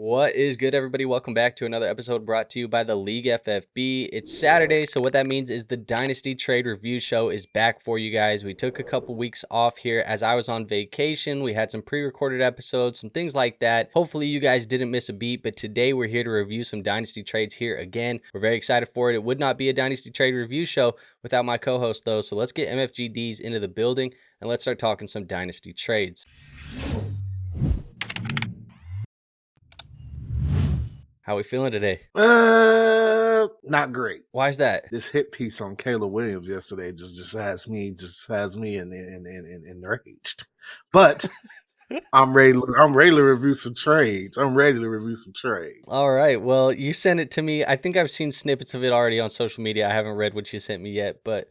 What is good, everybody? Welcome back to another episode brought to you by the League FFB. It's Saturday, so what that means is the Dynasty Trade Review Show is back for you guys. We took a couple weeks off here as I was on vacation. We had some pre-recorded episodes, some things like that. Hopefully you guys didn't miss a beat, but today we're here to review some Dynasty trades here again. We're very excited for it. It would not be a Dynasty Trade Review Show without my co-host, though, so let's get MFGDs into the building and let's start talking some Dynasty trades. How we feeling today? Not great. Why is that? This hit piece on Caleb Williams yesterday just has me enraged. But I'm ready to review some trades. All right. Well, you sent it to me. I think I've seen snippets of it already on social media. I haven't read what you sent me yet, but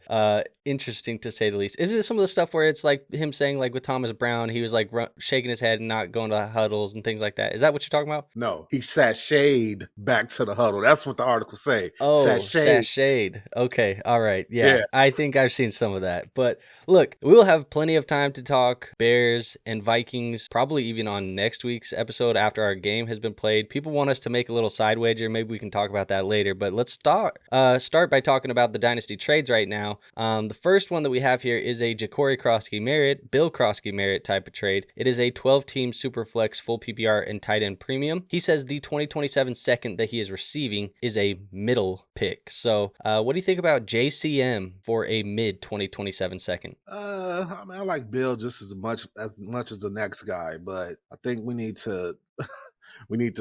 interesting to say the least. Is it some of the stuff where it's like him saying, like with Thomas Brown, he was like shaking his head and not going to huddles and things like that? Is that what you're talking about? No, he sashayed back to the huddle. That's what the article say. Oh, sashayed. Okay. All right. Yeah. I think I've seen some of that. But look, we'll have plenty of time to talk Bears and Vikings, probably even on next week's episode after our game has been played. People want us to make a little side wager. Maybe we can talk about that later. But let's start by talking about the Dynasty trades right now. The first one that we have here is a Jacory Croskey-Merritt, Bill Croskey-Merritt type of trade. It is a 12-team Superflex full PPR and tight end premium. He says the 2027 second that he is receiving is a middle pick. So what do you think about JCM for a mid 2027 second? I mean, I like Bill just as much as the next guy, but I think we need to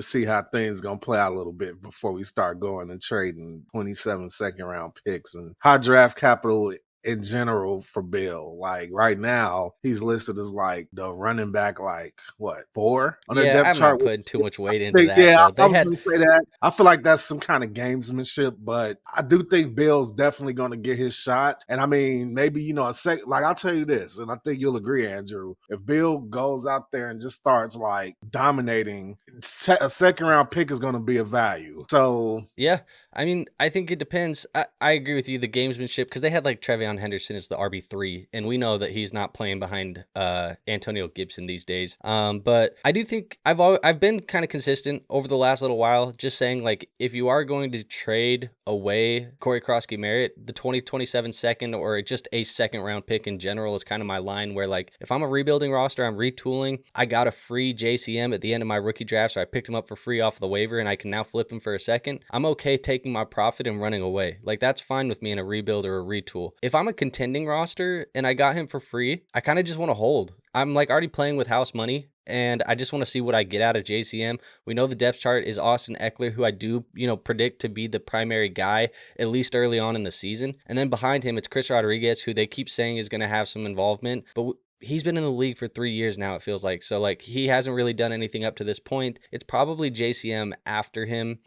see how things gonna play out a little bit before we start going and trading 27 second round picks and high draft capital in general for Bill. Like right now, he's listed as like the running back, like what, 4 on the depth chart. I'm not putting too much weight into that. Yeah, I was gonna say that. I feel like that's some kind of gamesmanship, but I do think Bill's definitely gonna get his shot. And I mean, maybe like I'll tell you this, and I think you'll agree, Andrew. If Bill goes out there and just starts like dominating, a second round pick is gonna be a value. So yeah. I mean, I think it depends. I agree with you, the gamesmanship, because they had like Trevion Henderson as the RB3, and we know that he's not playing behind Antonio Gibson these days. But I do think I've been kind of consistent over the last little while, just saying, like, if you are going to trade away Corey Croskey-Merritt, the 2027 second or just a second round pick in general is kind of my line where, like, if I'm a rebuilding roster, I'm retooling, I got a free JCM at the end of my rookie draft, so I picked him up for free off the waiver, and I can now flip him for a second. I'm okay taking my profit and running away. Like, that's fine with me in a rebuild or a retool. If I'm a contending roster and I got him for free, I kind of just want to hold. I'm like already playing with house money, and I just want to see what I get out of JCM. We know the depth chart is Austin Eckler, who I do, predict to be the primary guy, at least early on in the season. And then behind him, it's Chris Rodriguez, who they keep saying is going to have some involvement, but he's been in the league for 3 years now, it feels like. So, like, he hasn't really done anything up to this point. It's probably JCM after him.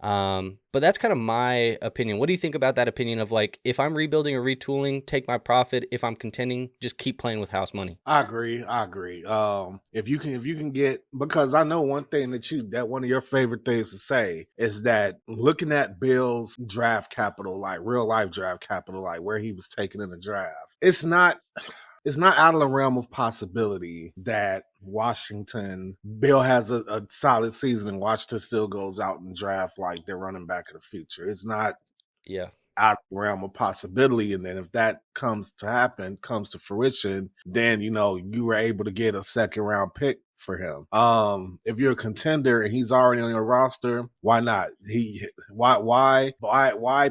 But that's kind of my opinion. What do you think about that opinion of, like, if I'm rebuilding or retooling, take my profit. If I'm contending, just keep playing with house money? I agree. If you can get, because I know one thing that one of your favorite things to say is that looking at Bill's draft capital, like real life draft capital, like where he was taken in the draft, it's not out of the realm of possibility that Bill has a solid season and Washington still goes out and draft like their running back of the future. It's not out of the realm of possibility. And then if that comes to fruition, then, you were able to get a second round pick for him. If you're a contender and he's already on your roster, why not? Why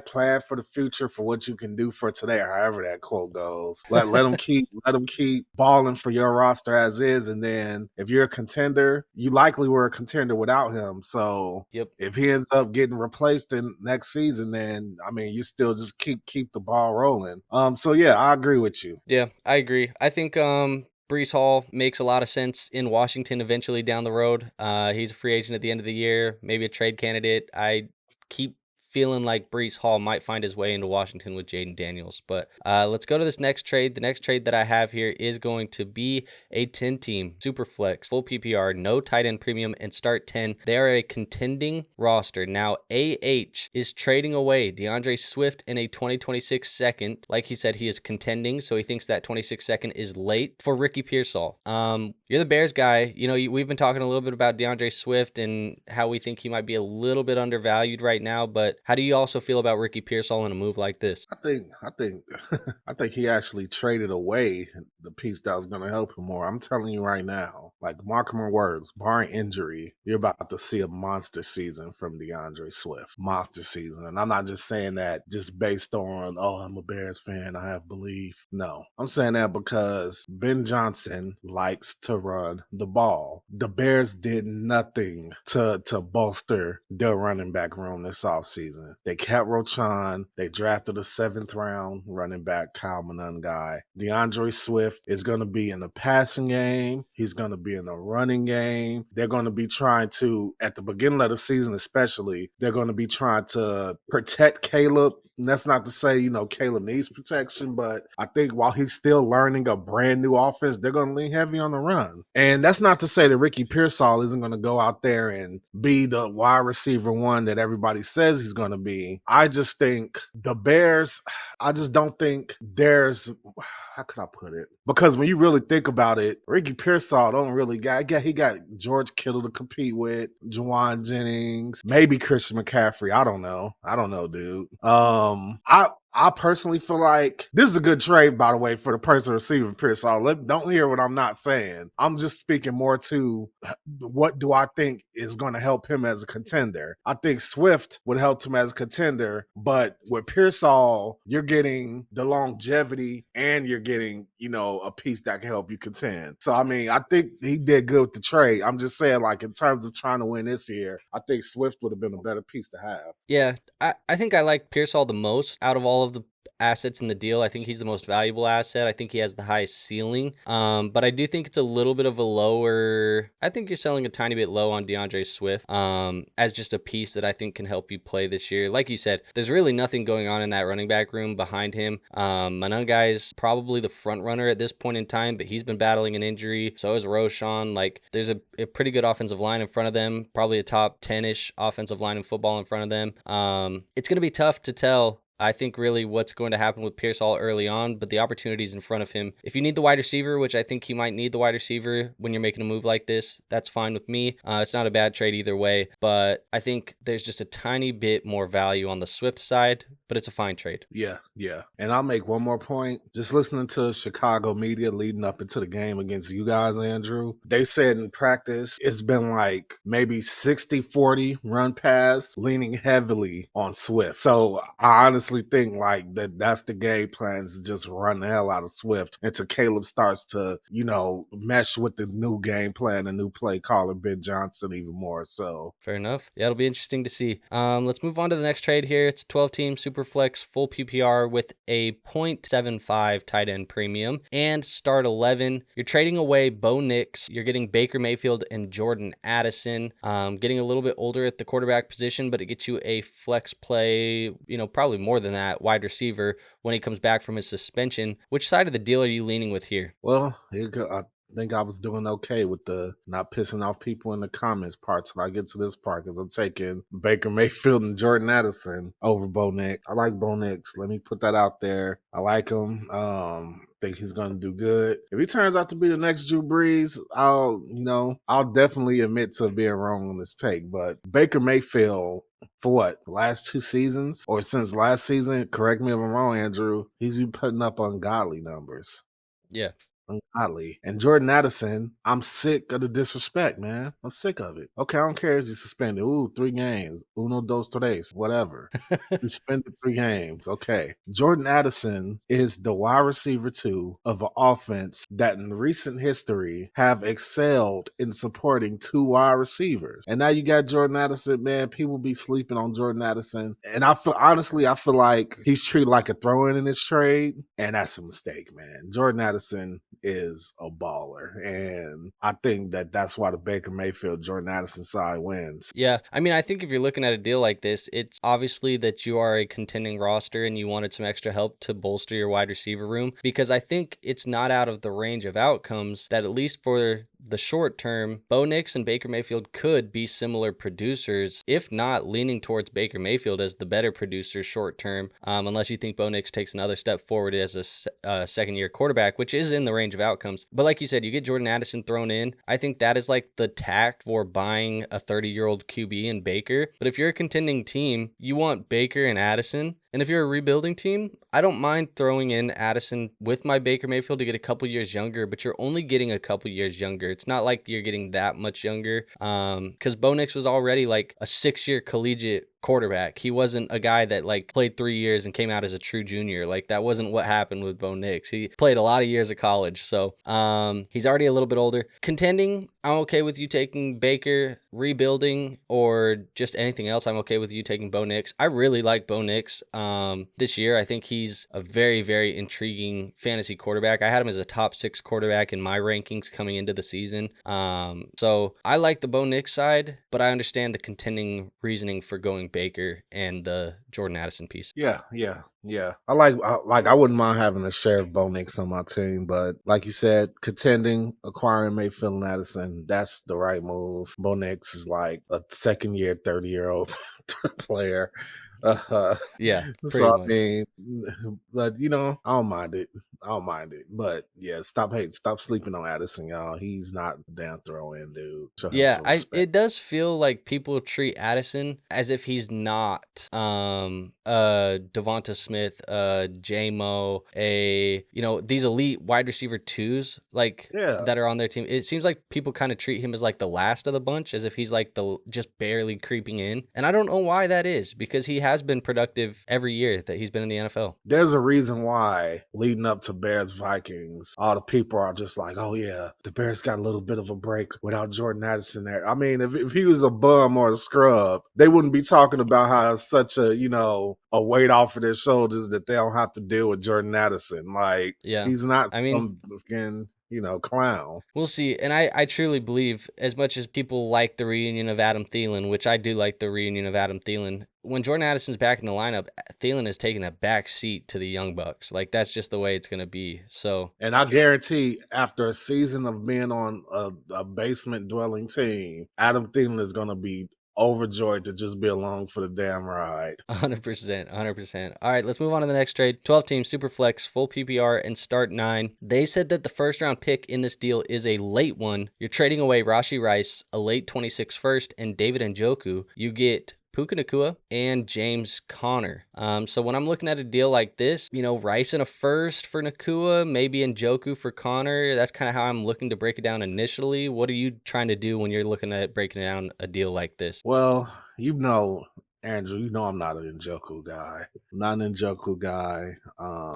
plan for the future for what you can do for today, or however that quote goes. Let him keep balling for your roster as is, and then if you're a contender, you likely were a contender without him. So if he ends up getting replaced in next season, then I mean you still just keep the ball rolling. So yeah, I agree with you. Yeah, I agree. I think Breece Hall makes a lot of sense in Washington eventually down the road. He's a free agent at the end of the year, maybe a trade candidate. I keep feeling like Breece Hall might find his way into Washington with Jaden Daniels. But let's go to this next trade. The next trade that I have here is going to be a 10-team super flex, full PPR, no tight end premium, and start 10. They are a contending roster. Now, AH is trading away DeAndre Swift in a 2026 second. Like he said, he is contending, so he thinks that 26 second is late for Ricky Pearsall. You're the Bears guy. You know, we've been talking a little bit about DeAndre Swift and how we think he might be a little bit undervalued right now, but how do you also feel about Ricky Pearsall in a move like this? I think I think he actually traded away the piece that was going to help him more. I'm telling you right now, like, mark my words, barring injury, you're about to see a monster season from DeAndre Swift. Monster season. And I'm not just saying that just based on, oh, I'm a Bears fan, I have belief. No. I'm saying that because Ben Johnson likes to run the ball. The Bears did nothing to bolster their running back room this offseason. They kept Rochon. They drafted a 7th round running back, Kyle Monangai. DeAndre Swift is going to be in the passing game. He's going to be in the running game. They're going to be trying to, at the beginning of the season especially, they're going to be trying to protect Caleb. And that's not to say, Caleb needs protection, but I think while he's still learning a brand new offense, they're going to lean heavy on the run. And that's not to say that Ricky Pearsall isn't going to go out there and be the wide receiver one that everybody says he's going to be. I just think the Bears, I just don't think there's, how can I put it? Because when you really think about it, Ricky Pearsall don't really he got George Kittle to compete with, Juwan Jennings, maybe Christian McCaffrey. I don't know, dude. I personally feel like this is a good trade, by the way, for the person receiving Pearsall. Don't hear what I'm not saying. I'm just speaking more to what do I think is going to help him as a contender. I think Swift would help him as a contender, but with Pearsall, you're getting the longevity and you're getting, a piece that can help you contend. So, I think he did good with the trade. I'm just saying, like, in terms of trying to win this year, I think Swift would have been a better piece to have. Yeah, I think I like Pearsall the most out of all of the assets in the deal. I think he's the most valuable asset. I think he has the highest ceiling. But I do think it's a little bit of a lower. I think you're selling a tiny bit low on DeAndre Swift as just a piece that I think can help you play this year. Like you said, there's really nothing going on in that running back room behind him. Monangai is probably the front runner at this point in time, but he's been battling an injury. So is Roschon. Like, there's a pretty good offensive line in front of them, probably a top 10-ish offensive line in football in front of them. It's going to be tough to tell, I think, really what's going to happen with Pearsall early on, but the opportunities in front of him. If you need the wide receiver, which I think he might need the wide receiver when you're making a move like this, that's fine with me. It's not a bad trade either way, but I think there's just a tiny bit more value on the Swift side, but it's a fine trade. Yeah. And I'll make one more point. Just listening to Chicago media leading up into the game against you guys, Andrew, they said in practice it's been like maybe 60-40 run pass, leaning heavily on Swift. So I honestly think like that's the game plan, is just run the hell out of Swift until Caleb starts to, mesh with the new game plan, the new play caller, Ben Johnson, even more. So fair enough. Yeah, it'll be interesting to see. Let's move on to the next trade here. It's 12-team Superflex full PPR with a 0.75 tight end premium and start 11. You're trading away Bo Nix. You're getting Baker Mayfield and Jordan Addison. Getting a little bit older at the quarterback position, but it gets you a flex play, probably more than that, wide receiver when he comes back from his suspension. Which side of the deal are you leaning with here? Well, I think I was doing okay with the not pissing off people in the comments part till I get to this part, because I'm taking Baker Mayfield and Jordan Addison over Bo Nix. I like Bo Nix. Let me put that out there. I like him. Think he's going to do good. If he turns out to be the next Drew Brees, I'll definitely admit to being wrong on this take. But Baker Mayfield, for what, last 2 seasons or since last season, correct me if I'm wrong, Andrew, he's been putting up ungodly numbers. Yeah. Ungodly. And Jordan Addison, I'm sick of the disrespect, man. I'm sick of it. Okay, I don't care if he's suspended. 3 games. Uno, dos, tres, whatever. Suspended 3 games. Okay. Jordan Addison is the wide receiver 2 of an offense that in recent history have excelled in supporting 2 wide receivers. And now you got Jordan Addison, man. People be sleeping on Jordan Addison. And I feel like he's treated like a throw-in this trade. And that's a mistake, man. Jordan Addison is a baller. And I think that's why the Baker Mayfield, Jordan Addison side wins. Yeah, I mean, I think if you're looking at a deal like this, it's obviously that you are a contending roster and you wanted some extra help to bolster your wide receiver room, because I think it's not out of the range of outcomes that, at least for the short term, Bo Nix and Baker Mayfield could be similar producers, if not leaning towards Baker Mayfield as the better producer short term, unless you think Bo Nix takes another step forward as a second-year quarterback, which is in the range of outcomes. But like you said, you get Jordan Addison thrown in. I think that is like the tack for buying a 30-year-old QB in Baker. But if you're a contending team, you want Baker and Addison. And if you're a rebuilding team, I don't mind throwing in Addison with my Baker Mayfield to get a couple years younger, but you're only getting a couple years younger. It's not like you're getting that much younger, because Bo Nix was already like a 6-year collegiate quarterback. He wasn't a guy that like played 3 years and came out as a true junior. Like, that wasn't what happened with Bo Nix. He played a lot of years of college, so he's already a little bit older. Contending, I'm okay with you taking Baker. Rebuilding or just anything else, I'm okay with you taking Bo Nix. I really like Bo Nix this year. I think he's a very, very intriguing fantasy quarterback. I had him as a top 6 quarterback in my rankings coming into the season. So I like the Bo Nix side, but I understand the contending reasoning for going Baker and the Jordan Addison piece. Yeah. I wouldn't mind having a share of Bo Nix on my team, but like you said, contending, acquiring Mayfield and Addison, that's the right move. Bo Nix is like a second year, 30-year-old player. Yeah, pretty So much. I mean, but I don't mind it. But yeah, stop sleeping on Addison, y'all. He's not a damn throw-in dude. Show him Yeah, some respect. it does feel like people treat Addison as if he's not Devonta Smith, J-Mo, these elite wide receiver twos like Yeah. that are on their team. It seems like people kind of treat him as like the last of the bunch, as if he's like the just barely creeping in. And I don't know why that is, because he has been productive every year that he's been in the NFL. There's a reason why leading up to Bears Vikings, all the people are just like, oh yeah, the Bears got a little bit of a break without Jordan Addison there. I mean, if he was a bum or a scrub, they wouldn't be talking about how it's such a weight off of their shoulders that they don't have to deal with Jordan Addison. Like, Yeah. he's not I mean, some fucking clown. we'll see. And I truly believe, as much as people like the reunion of Adam Thielen, which I do like the reunion of Adam Thielen, when Jordan Addison's back in the lineup, Thielen is taking a back seat to the Young Bucks. Like, that's just the way it's going to be. So, and I guarantee after a season of being on a basement dwelling team, Adam Thielen is going to be overjoyed to just be along for the damn ride. 100%. All right, let's move on to the next trade. 12 team super flex, full PPR, and start 9. They said that the first round pick in this deal is a late one. You're trading away Rashee Rice, a late 26 first, and David Njoku. You get Puka Nacua and James Conner. So when I'm looking at a deal like this, Rice in a first for Nacua, maybe Njoku for Conner. That's kind of how I'm looking to break it down initially. What are you trying to do when you're looking at breaking down a deal like this? Well, Andrew, I'm not an Njoku guy.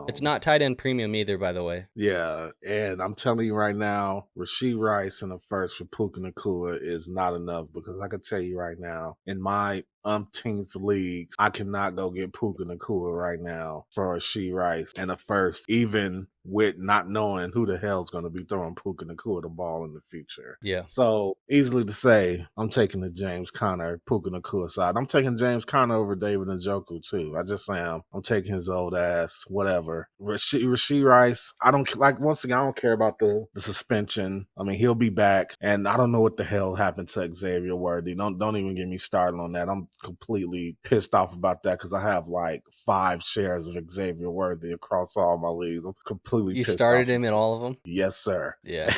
It's not tight end premium either, by the way. Yeah, and I'm telling you right now, Rashee Rice in the first for Puka Nacua is not enough, because I can tell you right now, in my umpteenth leagues, I cannot go get Puka Nacua right now for Rashee Rice and a first, even with not knowing who the hell's going to be throwing Puka Nacua the ball in the future. Yeah. So easily to say, I'm taking the James Conner, Puka Nacua side. I'm taking James Conner over David Njoku too. I just am. I'm taking his old ass, whatever. Rashee Rice, I don't like. Once again, I don't care about the suspension. I mean, he'll be back, and I don't know what the hell happened to Xavier Worthy. Don't even get me started on that. I'm completely pissed off about that, because I have like 5 shares of Xavier Worthy across all my leagues. I'm completely You pissed started off. him in all of them? Yes, sir. Yeah.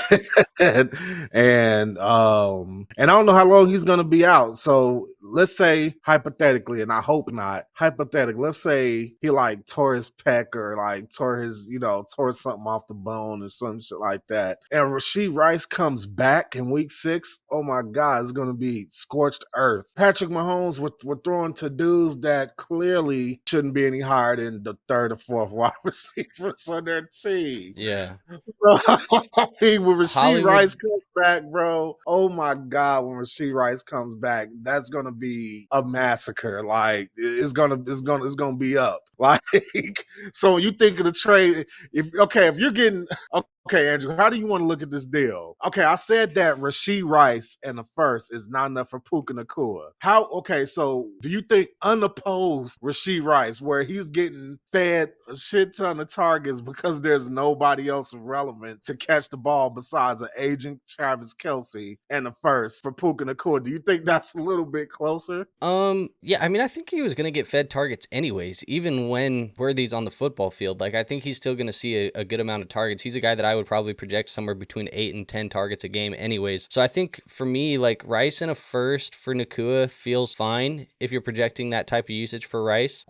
and I don't know how long he's going to be out. So let's say hypothetically, and I hope not, hypothetically, let's say he like tore his pec or like tore something off the bone or some shit like that. And Rashee Rice comes back in week 6. Oh my God, it's going to be scorched earth. Patrick Mahomes, we're throwing to dudes that clearly shouldn't be any higher than the 3rd or 4th wide receivers on their team. Yeah. I mean, when Rashee Hollywood- Rice comes back, bro, oh my God, when Rashee Rice comes back, that's gonna be a massacre. Like, it's gonna be up. Like, so when you think of the trade, if you're getting Okay, Andrew, how do you want to look at this deal? Okay, I said that Rashee Rice and the first is not enough for Puka Nacua. Okay, so do you think unopposed Rashee Rice, where he's getting fed a shit ton of targets because there's nobody else relevant to catch the ball besides an aging Travis Kelce and the first for Puka Nacua, do you think that's a little bit closer? Yeah, I mean, I think he was going to get fed targets anyways, even when Worthy's on the football field. Like, I think he's still going to see a good amount of targets. He's a guy that I would probably project somewhere between 8 and 10 targets a game anyways. So I think for me, like, Rice and a first for Nacua feels fine if you're projecting that type of usage for Rice.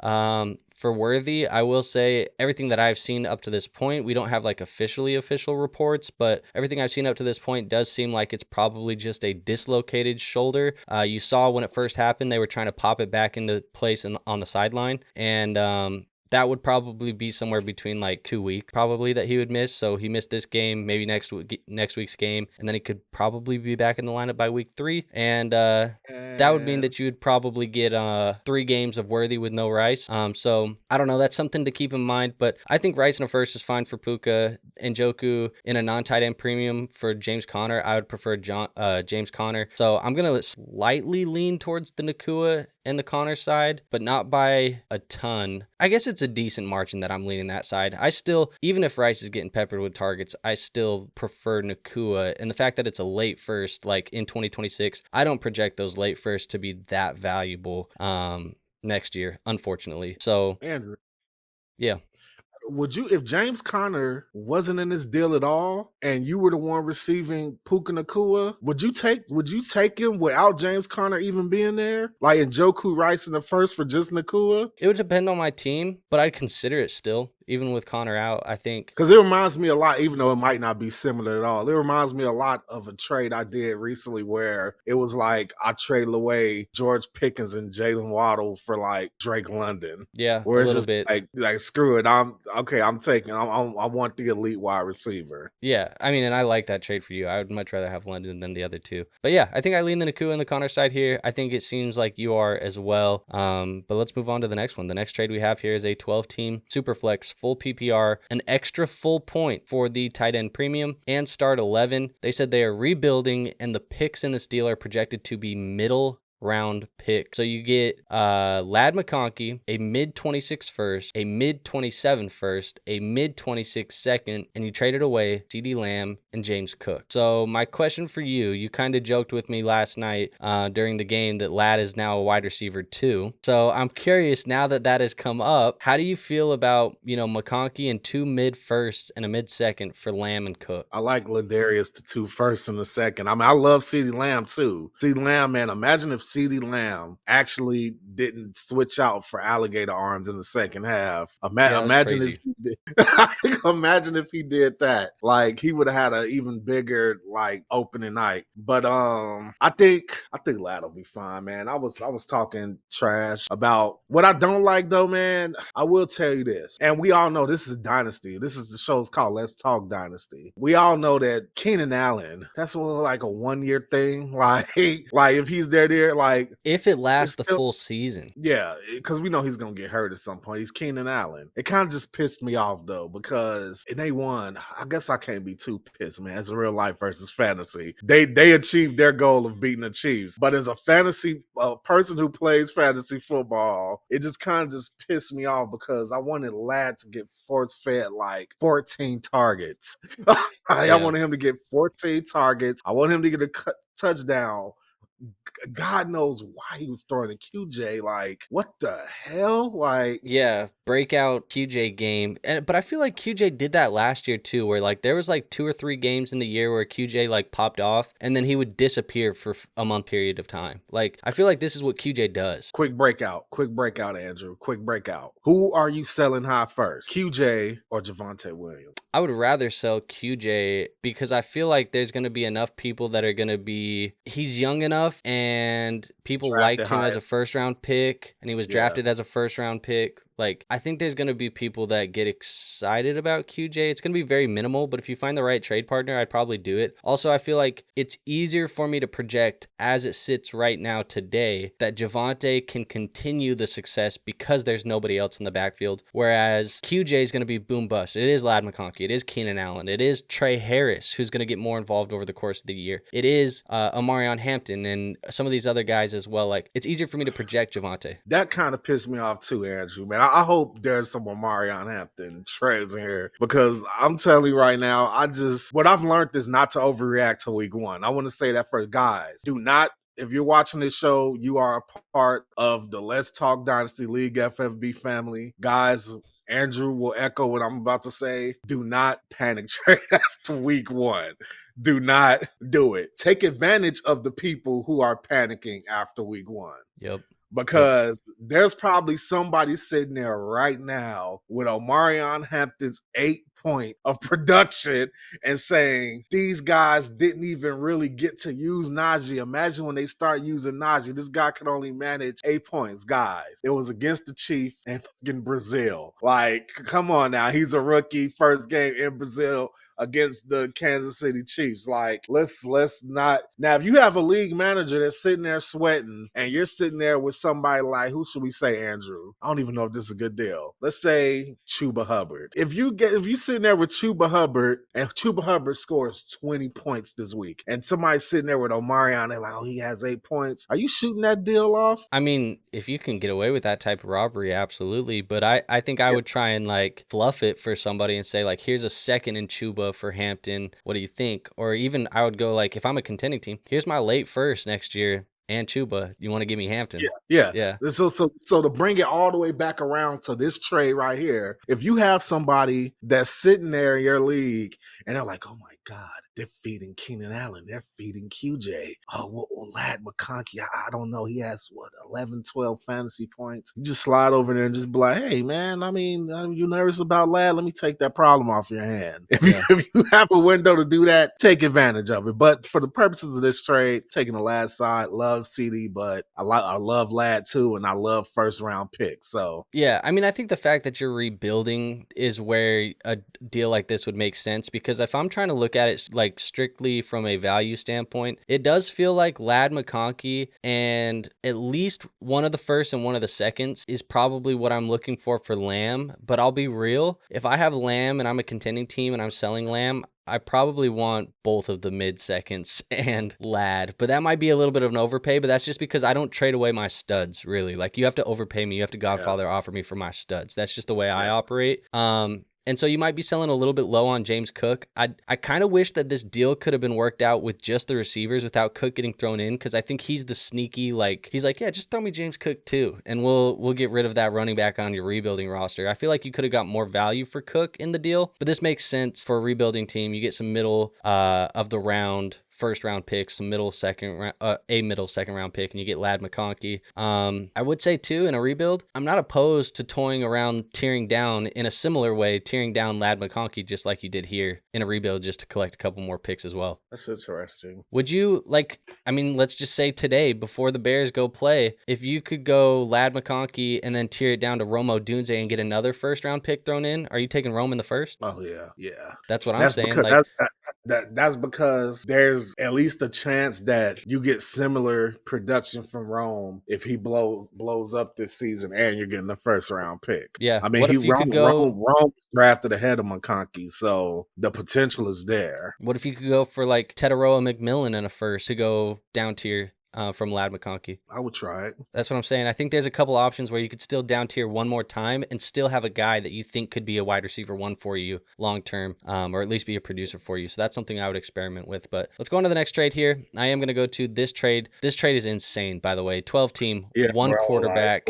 For Worthy, I will say everything that I've seen up to this point, we don't have like official reports, but everything I've seen up to this point does seem like it's probably just a dislocated shoulder. You saw when it first happened, they were trying to pop it back into place on the sideline, and that would probably be somewhere between like 2 weeks probably that he would miss. So he missed this game, maybe next week's game, and then he could probably be back in the lineup by week 3. And that would mean that you would probably get 3 games of Worthy with no Rice. So I don't know. That's something to keep in mind. But I think Rice in a first is fine for Puka. And Njoku in a non-tight end premium for James Conner. I would prefer James Conner. So I'm going to slightly lean towards the Nacua and the Connor side, but not by a ton. I guess it's a decent margin that I'm leaning that side. I still, even if Rice is getting peppered with targets, I still prefer Nacua. And the fact that it's a late first, like in 2026, I don't project those late first to be that valuable next year, unfortunately. So, Andrew, yeah. would you, if James Conner wasn't in this deal at all, and you were the one receiving Puka Nacua, would you take him without James Conner even being there? Like in Njoku Rice in the first for just Nacua? It would depend on my team, but I'd consider it still, even with Connor out, I think. Because it reminds me a lot, even though it might not be similar at all, it reminds me a lot of a trade I did recently where it was like I traded away George Pickens and Jalen Waddle for like Drake London. Yeah, where a it's little just bit. Like screw it, I want the elite wide receiver. Yeah, I mean, and I like that trade for you. I would much rather have London than the other two. But yeah, I think I lean the Nacua and the Connor side here. I think it seems like you are as well. But let's move on to the next one. The next trade we have here is a 12-team Superflex full PPR, an extra full point for the tight end premium, and start 11. They said they are rebuilding, and the picks in this deal are projected to be middle round pick. So you get Lad McConkey, a mid-26 first, a mid-27 first, a mid-26 second, and you traded away CeeDee Lamb and James Cook. So my question for you, you kind of joked with me last night during the game that Lad is now a wide receiver too. So I'm curious, now that that has come up, how do you feel about, McConkey and 2 mid-firsts and a mid-second for Lamb and Cook? I like Ladarius, the 2 firsts and the second. I mean, I love CeeDee Lamb too. CeeDee Lamb, man, imagine if CeeDee Lamb actually didn't switch out for alligator arms in the second half. Imagine if he did. Imagine if he did that. Like he would have had an even bigger like opening night. But I think Lad will be fine, man. I was talking trash about what I don't like though, man. I will tell you this, and we all know this is Dynasty. This is the show's called Let's Talk Dynasty. We all know that Keenan Allen, that's like a 1-year thing. Like if he's there, like if it lasts the full season. Yeah, because we know he's gonna get hurt at some point. He's Keenan Allen. It kind of just pissed me off though, because they won. I guess I can't be too pissed, man. It's real life versus fantasy. They achieved their goal of beating the Chiefs, but as a fantasy person who plays fantasy football, it just kind of just pissed me off because I wanted Lad to get force fed like 14 targets. I wanted him to get 14 targets. I want him to get a touchdown. God knows why he was throwing a QJ. Like, what the hell? Like, yeah, breakout QJ game. But I feel like QJ did that last year too, where like there was like 2 or 3 games in the year where QJ like popped off and then he would disappear for a month period of time. Like, I feel like this is what QJ does. Quick breakout, Andrew. Quick breakout. Who are you selling high first, QJ or Javonte Williams? I would rather sell QJ because I feel like there's going to be enough people that are going to be, he's young enough and people liked him as a first round pick, and he was drafted as a first round pick. Like, I think there's going to be people that get excited about QJ. It's going to be very minimal, but if you find the right trade partner, I'd probably do it. Also, I feel like it's easier for me to project as it sits right now today that Javonte can continue the success because there's nobody else in the backfield, whereas QJ is going to be boom bust. It is Lad McConkey. It is Keenan Allen. It is Trey Harris, who's going to get more involved over the course of the year. It is Amarion Hampton and some of these other guys as well. Like, it's easier for me to project Javonte. That kind of pissed me off too, Andrew, man. I hope there's some Amarion Hampton trades in here, because I'm telling you right now, what I've learned is not to overreact to week one. I want to say that for guys. Do not, if you're watching this show, you are a part of the Let's Talk Dynasty League FFB family. Guys, Andrew will echo what I'm about to say. Do not panic trade after week one. Do not do it. Take advantage of the people who are panicking after week one. Yep. Because there's probably somebody sitting there right now with Amarion Hampton's 8 point of production and saying these guys didn't even really get to use Najee. Imagine when they start using Najee, this guy could only manage 8 points, guys. It was against the Chiefs and fucking Brazil. Like, come on now. He's a rookie, first game in Brazil against the Kansas City Chiefs. Like, let's not. Now, if you have a league manager that's sitting there sweating and you're sitting there with somebody like, who should we say, Andrew? I don't even know if this is a good deal. Let's say Chuba Hubbard. If you sitting there with Chuba Hubbard and Chuba Hubbard scores 20 points this week and somebody's sitting there with Omarion, they're like, oh, he has 8 points. Are you shooting that deal off? I mean, if you can get away with that type of robbery, absolutely. But I think I would try and like fluff it for somebody and say, like, here's a second in Chuba for Hampton. What do you think? Or even I would go like, if I'm a contending team, here's my late first next year and Chuba. You want to give me Hampton? Yeah. So to bring it all the way back around to this trade right here, if you have somebody that's sitting there in your league and they're like, oh my God, they're feeding Keenan Allen, they're feeding QJ. Oh, well Lad McConkey, I don't know. He has 11, 12 fantasy points. You just slide over there and just be like, hey man, I mean, you nervous about Lad? Let me take that problem off your hand. If you have a window to do that, take advantage of it. But for the purposes of this trade, taking the Lad side, love CeeDee, but I love Lad too, and I love first round picks. So yeah, I mean, I think the fact that you're rebuilding is where a deal like this would make sense, because if I'm trying to look at it like strictly from a value standpoint, it does feel like Lad McConkey and at least one of the first and one of the seconds is probably what I'm looking for Lamb. But I'll be real, if I have Lamb and I'm a contending team and I'm selling Lamb, I probably want both of the mid-seconds and Lad, but that might be a little bit of an overpay, but that's just because I don't trade away my studs, really. Like, you have to overpay me. You have to Godfather offer me for my studs. That's just the way I operate. And so you might be selling a little bit low on James Cook. I kind of wish that this deal could have been worked out with just the receivers without Cook getting thrown in, because I think he's the sneaky, like, he's like, yeah, just throw me James Cook too, and we'll get rid of that running back on your rebuilding roster. I feel like you could have got more value for Cook in the deal, but this makes sense for a rebuilding team. You get some middle of the round first round picks, some middle second round pick, and you get Lad McConkey. I would say too, in a rebuild, I'm not opposed to toying around tearing down in a similar way, tearing down Lad McConkey just like you did here in a rebuild, just to collect a couple more picks as well. That's interesting. Would you, like, I mean, let's just say today, before the Bears go play, if you could go Lad McConkey and then tear it down to Rome Odunze and get another first round pick thrown in, are you taking Rome in the first? Oh yeah. That's what I'm saying. Because, that's because there's at least a chance that you get similar production from Rome if he blows up this season and you're getting the first round pick. Yeah. I mean, Rome drafted ahead of McConkey, so the potential is there. What if you could go for like Tetaroa McMillan in a first to go down tier from Lad McConkey? I would try it. That's what I'm saying. I think there's a couple options where you could still down tier one more time and still have a guy that you think could be a wide receiver one for you long term, or at least be a producer for you. So that's something I would experiment with. But let's go on to the next trade here. I am going to go to this trade. This trade is insane, by the way. 12 team, one quarterback,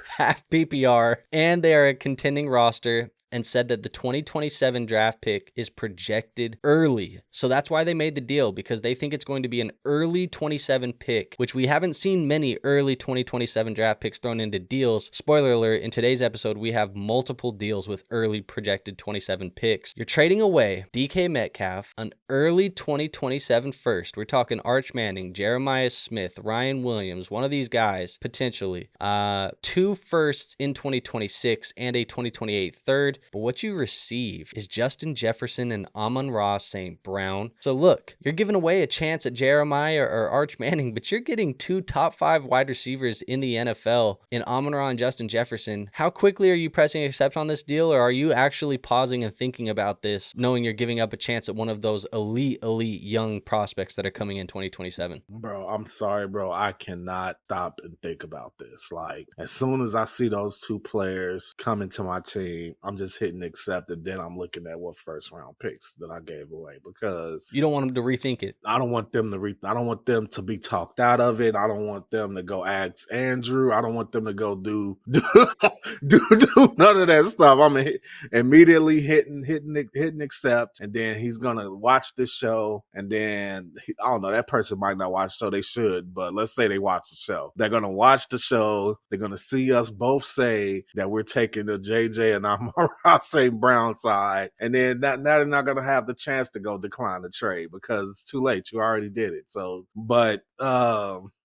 half PPR, and they are a contending roster. and said that the 2027 draft pick is projected early. So that's why they made the deal, because they think it's going to be an early 27 pick, which we haven't seen many early 2027 draft picks thrown into deals. Spoiler alert, in today's episode, we have multiple deals with early projected 27 picks. You're trading away DK Metcalf, an early 2027 first. We're talking Arch Manning, Jeremiah Smith, Ryan Williams, one of these guys, potentially. 2 firsts in 2026 and a 2028 third. But what you receive is Justin Jefferson and Amon-Ra St. Brown. So look, you're giving away a chance at Jeremiah or Arch Manning, but you're getting 2 top 5 wide receivers in the NFL in Amon-Ra and Justin Jefferson. How quickly are you pressing accept on this deal, or are you actually pausing and thinking about this, knowing you're giving up a chance at one of those elite young prospects that are coming in 2027? Bro, I'm sorry, bro. I cannot stop and think about this. Like, as soon as I see those 2 players come into my team, I'm just hitting accept, and then I'm looking at what first round picks that I gave away, because you don't want them to rethink it. I don't want them to I don't want them to be talked out of it. I don't want them to go ask Andrew. I don't want them to go do none of that stuff. I'm immediately hitting accept, and then he's gonna watch this show, and then I don't know, that person might not watch, so they should, but let's say they watch the show. They're gonna watch the show. They're gonna see us both say that we're taking the JJ and Amon-Ra St. Brown side, and then now they're not gonna have the chance to go decline the trade because it's too late. You already did it. So, but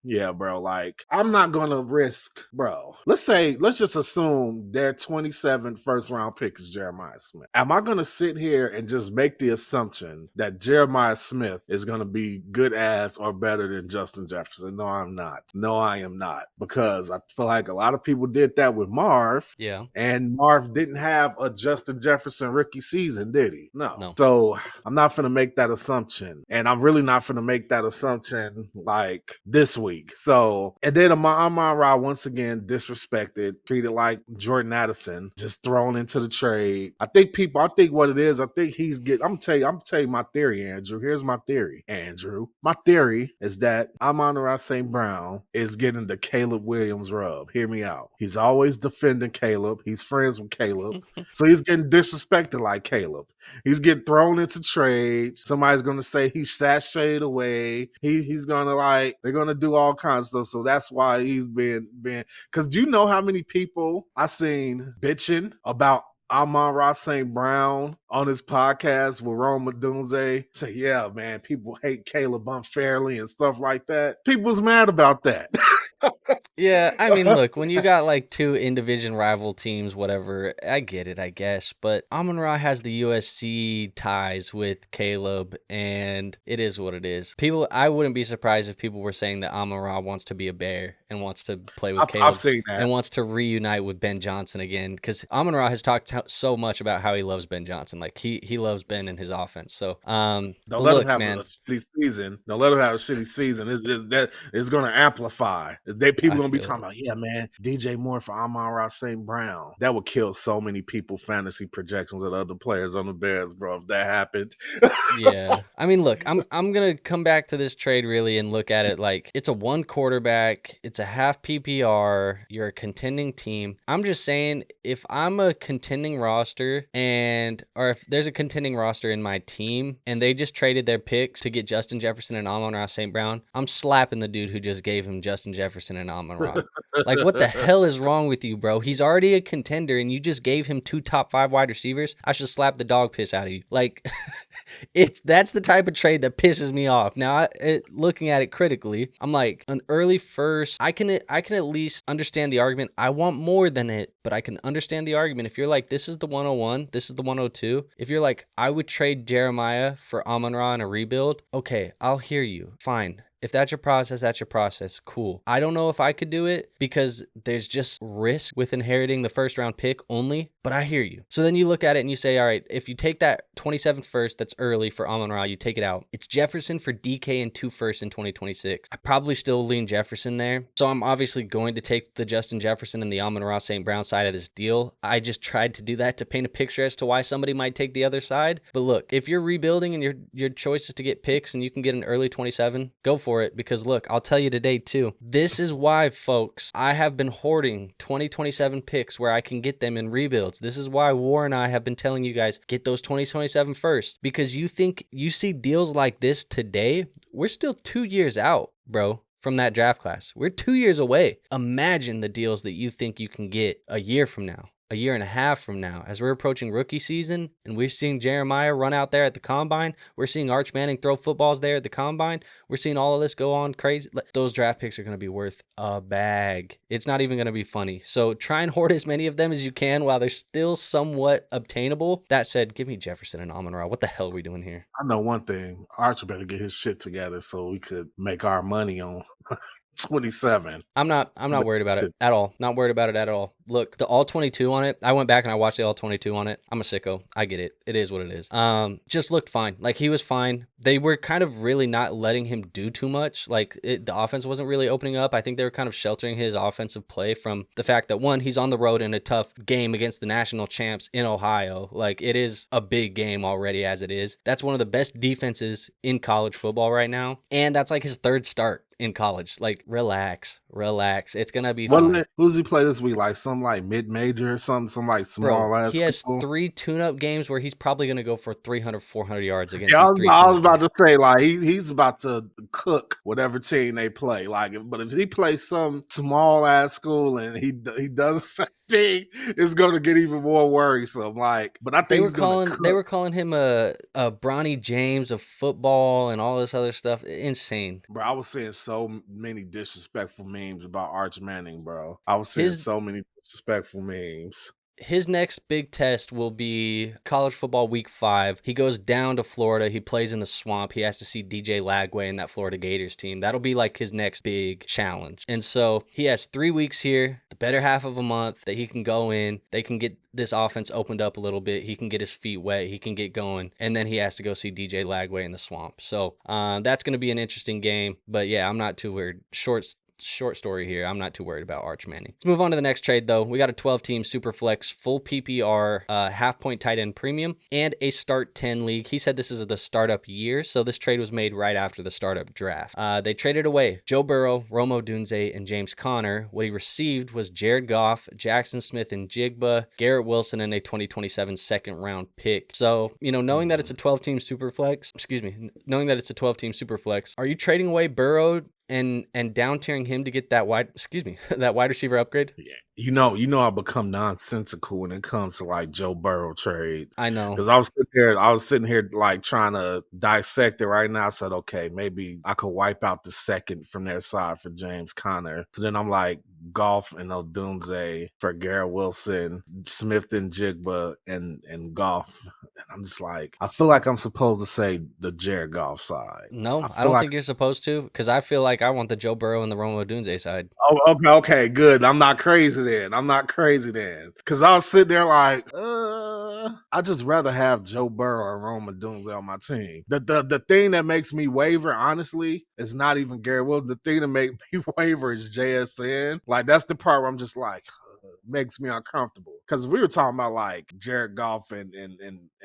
yeah, bro, like, I'm not going to risk, bro. Let's just assume their 27th first round pick is Jeremiah Smith. Am I going to sit here and just make the assumption that Jeremiah Smith is going to be good as or better than Justin Jefferson? No, I'm not. No, I am not. Because I feel like a lot of people did that with Marv. Yeah. And Marv didn't have a Justin Jefferson rookie season, did he? No. No. So I'm not going to make that assumption. And I'm really not going to make that assumption like this week. So, and then Amon-Ra once again disrespected, treated like Jordan Addison, just thrown into the trade. I think what it is, I think he's getting, I'm gonna tell you my theory, Andrew. Here's my theory, Andrew. My theory is that Amon-Ra St. Brown is getting the Caleb Williams rub. Hear me out. He's always defending Caleb. He's friends with Caleb. So he's getting disrespected like Caleb. He's getting thrown into trades. Somebody's going to say he sashayed away. He's going to they're going to do all kinds of stuff. So that's why he's been, because do you know how many people I seen bitching about Amon-Ra St. Brown on his podcast with Rome Dunze? Say, yeah, man, people hate Caleb unfairly and stuff like that. People's mad about that. Yeah, I mean, look, when you got like 2 in-division rival teams, whatever, I get it, I guess. But Amon-Ra has the USC ties with Caleb, and it is what it is. I wouldn't be surprised if people were saying that Amon-Ra wants to be a Bear and wants to play with Caleb. I've seen that. And wants to reunite with Ben Johnson again, because Amon-Ra has talked so much about how he loves Ben Johnson. Like, he loves Ben and his offense. So, don't let him have a shitty season. Don't let him have a shitty season. It's going to amplify. People going to be talking about, yeah, man, DJ Moore for Amon-Ra St. Brown. That would kill so many people fantasy projections of other players on the Bears, bro, if that happened. Yeah. I mean, look, I'm going to come back to this trade really and look at it like it's a 1 quarterback. It's a half PPR. You're a contending team. I'm just saying, if I'm a contending roster or if there's a contending roster in my team and they just traded their picks to get Justin Jefferson and Amon-Ra St. Brown, I'm slapping the dude who just gave him Justin Jefferson and Amon-Ra. Like, what the hell is wrong with you, bro? He's already a contender and you just gave him 2 top 5 wide receivers. I should slap the dog piss out of you. Like, that's the type of trade that pisses me off. Now, looking at it critically, I'm like, an early first, I can at least understand the argument. I want more than it, but I can understand the argument. If you're like, this is the 101, this is the 102. If you're like, I would trade Jeremiah for Amon-Ra in a rebuild, okay, I'll hear you. Fine. If that's your process, that's your process. Cool. I don't know if I could do it because there's just risk with inheriting the first round pick only, but I hear you. So then you look at it and you say, all right, if you take that 27th first, that's early for Amon-Ra, you take it out. It's Jefferson for DK and 2 firsts in 2026. I probably still lean Jefferson there. So I'm obviously going to take the Justin Jefferson and the Amon-Ra St. Brown side of this deal. I just tried to do that to paint a picture as to why somebody might take the other side. But look, if you're rebuilding and your choice is to get picks and you can get an early 27, go for for it because, look, I'll tell you today, too. This is why, folks, I have been hoarding 2027 picks where I can get them in rebuilds. This is why War and I have been telling you guys, get those 2027 first. Because you think you see deals like this today, we're still 2 years out, bro, from that draft class. We're 2 years away. Imagine the deals that you think you can get a year from now, a year and a half from now, as we're approaching rookie season and we're seeing Jeremiah run out there at the combine. We're seeing Arch Manning throw footballs there at the combine. We're seeing all of this go on crazy. Those draft picks are going to be worth a bag. It's not even going to be funny. So try and hoard as many of them as you can while they're still somewhat obtainable. That said, give me Jefferson and Amon-Ra. What the hell are we doing here? I know one thing. Arch better get his shit together so we could make our money on 27. I'm not worried about it at all. Not worried about it at all. Look, the all 22 on it. I went back and I watched the all 22 on it. I'm a sicko. I get it. It is what it is. Just looked fine. Like, he was fine. They were kind of really not letting him do too much. Like, the offense wasn't really opening up. I think they were kind of sheltering his offensive play from the fact that, one, he's on the road in a tough game against the national champs in Ohio. Like, it is a big game already as it is. That's one of the best defenses in college football right now. And that's like his third start in college. Like, relax. It's gonna be fine. Who's he play this week? Like some like mid-major or something, some like small ass. He has 3 tune-up games where he's probably gonna go for 300, 400 yards against these three. I was about to say, like, he's about to cook whatever team they play. Like, but if he plays some small ass school and he does the same thing, it's gonna get even more worrisome. Like, but I think they were calling him a Bronny James of football and all this other stuff. Insane, bro. I was seeing so many disrespectful memes about Arch Manning, bro. I was seeing so many disrespectful memes. His next big test will be college football week 5. He goes down to Florida. He plays in the swamp. He has to see DJ Lagway and that Florida Gators team. That'll be like his next big challenge. And so he has 3 weeks here, the better half of a month that he can go in. They can get this offense opened up a little bit. He can get his feet wet. He can get going. And then he has to go see DJ Lagway in the swamp. So that's going to be an interesting game. But yeah, I'm not too worried. Short story here. I'm not too worried about Arch Manning. Let's move on to the next trade, though. We got a 12-team Superflex, full PPR, half-point tight end premium, and a start 10 league. He said this is the startup year, so this trade was made right after the startup draft. They traded away Joe Burrow, Rome Odunze, and James Conner. What he received was Jared Goff, Jackson Smith-Njigba, Garrett Wilson, and a 2027 second-round pick. So, knowing that it's a 12-team Superflex, are you trading away Burrow and down tiering him to get that wide receiver upgrade? Yeah. I become nonsensical when it comes to like Joe Burrow trades. I know. Because I was sitting here like trying to dissect it right now. I said, okay, maybe I could wipe out the second from their side for James Conner. So then I'm like, Goff and Odunze for Garrett Wilson, Smith-Njigba and Goff. And I'm just like, I feel like I'm supposed to say the Jared Goff side. No, I don't think you're supposed to, because I feel like I want the Joe Burrow and the Rome Odunze side. Oh, okay, good. I'm not crazy then. Because I was sitting there like, I'd just rather have Joe Burrow and Rome Odunze on my team. The thing that makes me waver, honestly, is not even Garrett Wilson. The thing that makes me waver is JSN. Like, that's the part where I'm just like, makes me uncomfortable. Because we were talking about like Jared Goff and